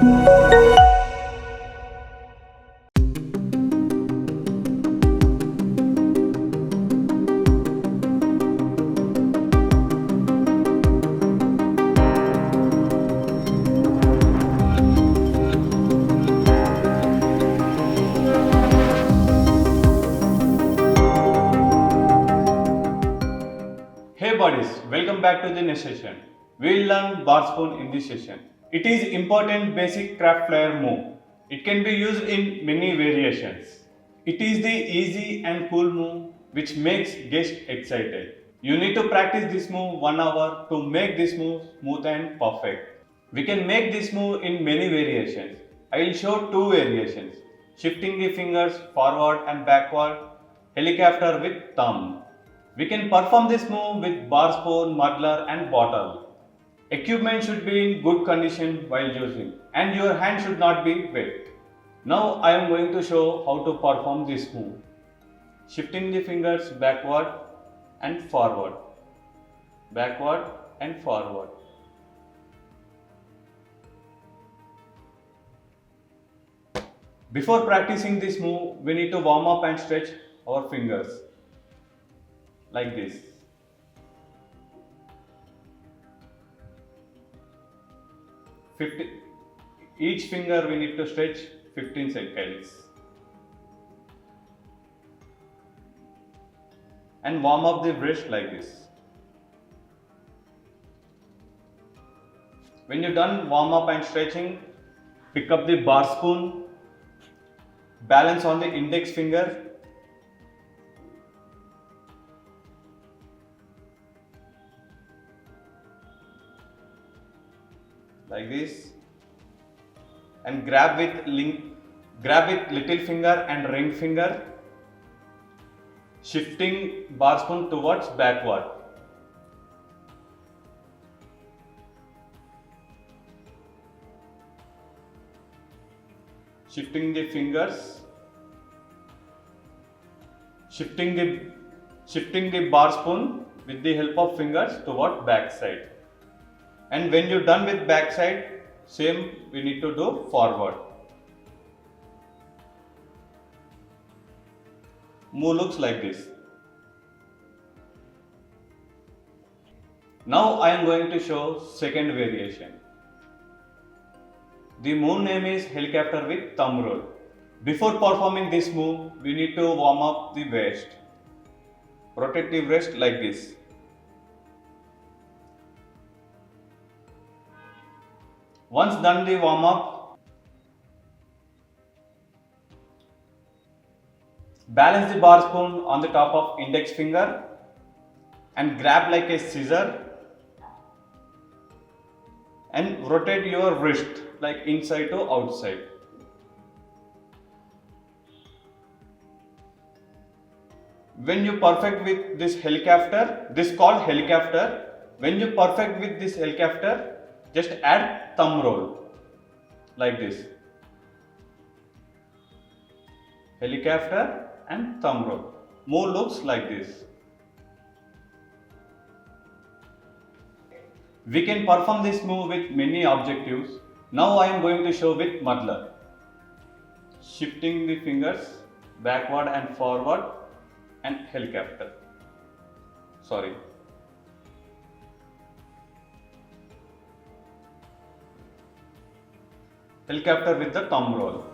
Hey buddies, welcome back to the next session. We will learn bar spoon in this session. It is important basic craft flair move. It can be used in many variations. It is the easy and cool move which makes guests excited. You need to practice this move 1 hour to make this move smooth and perfect. We can make this move in many variations. I will show 2 variations. Shifting the fingers forward and backward, helicopter with thumb. We can perform this move with bar spoon, muddler and bottle. Equipment should be in good condition while using and your hand should not be wet. Now I am going to show how to perform this move. Shifting the fingers backward and forward, backward and forward. Before practicing this move, we need to warm up and stretch our fingers. Like this. Each finger we need to stretch 15 seconds. And warm up the wrist like this. When you're done warm up and stretching, pick up the bar spoon, balance on the index finger, like this, and grab with little finger and ring finger, shifting bar spoon towards backward. Shifting the fingers, shifting the bar spoon with the help of fingers toward back side. And when you're done with back side, same we need to do forward. Move looks like this. Now I am going to show second variation. The move name is helicopter with thumb roll. Before performing this move, we need to warm up the waist. Rotate the wrist like this. Once done the warm up, balance the bar spoon on the top of index finger and grab like a scissor and rotate your wrist like inside to outside. When you perfect with this helicopter, this called helicopter, when you perfect with this helicopter, just add thumb roll like this. Helicopter and thumb roll. Move looks like this. We can perform this move with many objectives. Now I am going to show with muddler. Shifting the fingers backward and forward and helicopter. Helicopter with the thumb roll.